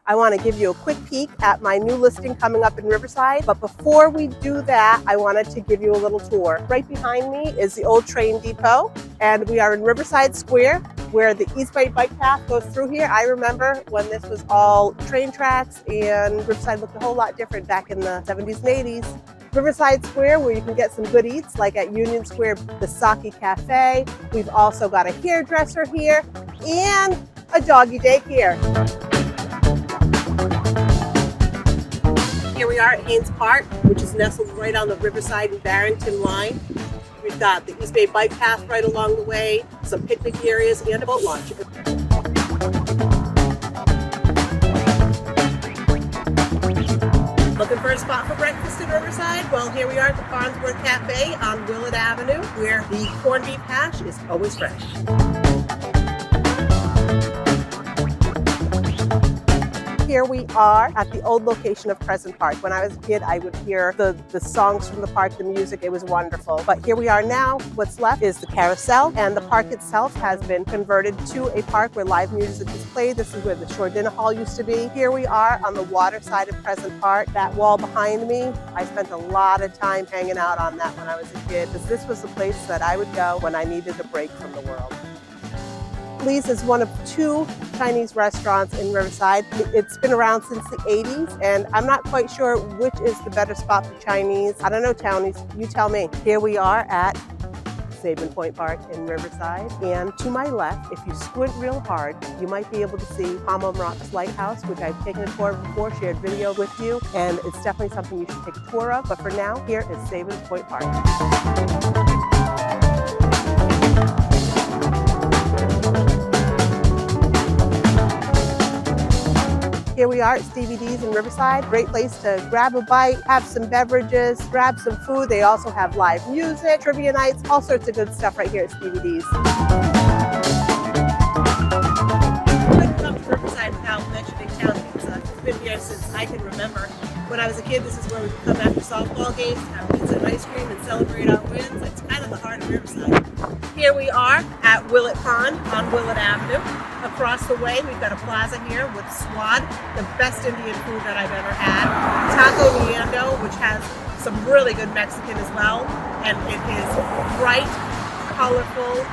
I want to give you a quick peek at my new listing coming up in Riverside. But before we do that, I wanted to give you a little tour. Right behind me is the old train depot, and we are in Riverside Square, where the East Bay bike path goes through here. I remember when this was all train tracks and Riverside looked a whole lot different back in the 70s and 80s. Riverside Square, where you can get some good eats, like at Union Square, the Sake Cafe. We've also got a hairdresser here and a doggy daycare. Here we are at Haynes Park, which is nestled right on the Riverside and Barrington line. We've got the East Bay bike path right along the way, some picnic areas, and a boat launch. Looking for a spot for breakfast in Riverside? Well, here we are at the Farnsworth Cafe on Willett Avenue, where the corned beef hash is always fresh. Here we are at the old location of Crescent Park. When I was a kid, I would hear the songs from the park, the music. It was wonderful. But here we are now. What's left is the carousel, and the park itself has been converted to a park where live music is played. This is where the Shore Dinner Hall used to be. Here we are on the water side of Crescent Park. That wall behind me, I spent a lot of time hanging out on that when I was a kid, because this was the place that I would go when I needed a break from the world. Lee's is one of two Chinese restaurants in Riverside. It's been around since the 80s, and I'm not quite sure which is the better spot for Chinese. I don't know, Townies, you tell me. Here we are at Sabin Point Park in Riverside, and to my left, if you squint real hard, you might be able to see Palm Rocks Lighthouse, which I've taken a tour of before, shared video with you, and it's definitely something you should take a tour of. But for now, here is Sabin Point Park. Here we are at Stevie D's in Riverside. Great place to grab a bite, have some beverages, grab some food. They also have live music, trivia nights, all sorts of good stuff right here at Stevie D's. I couldn't come to Riverside without mentioning Town Pizza. It's been here since I can remember. When I was a kid, this is where we would come after softball games, have pizza and ice cream, and celebrate our wins. It's kind of the heart of Riverside. Here we are at Willett Pond on Willett Avenue. Across the way, we've got a plaza here with Swad, the best Indian food that I've ever had. Taco Leando, which has some really good Mexican as well. And it is bright, colorful,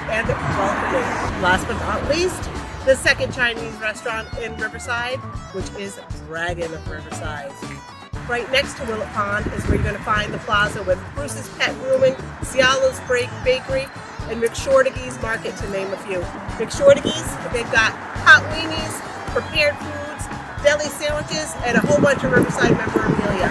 and welcoming. Last but not least, the second Chinese restaurant in Riverside, which is Dragon of Riverside. Right next to Willett Pond is where you're going to find the plaza with Bruce's Pet Grooming, Cialo's Bakery, and McShortigy's Market, to name a few. McShortigy's, they've got hot weenies, prepared foods, deli sandwiches, and a whole bunch of Riverside memorabilia.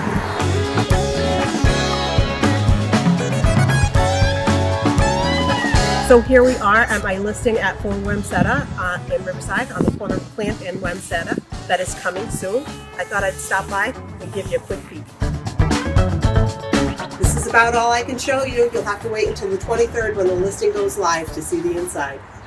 So here we are at my listing at 4 Wamsutta in Riverside on the corner of Plant and Wamsutta. That is coming soon. I thought I'd stop by and give you a quick peek. This is about all I can show you. You'll have to wait until the 23rd when the listing goes live to see the inside.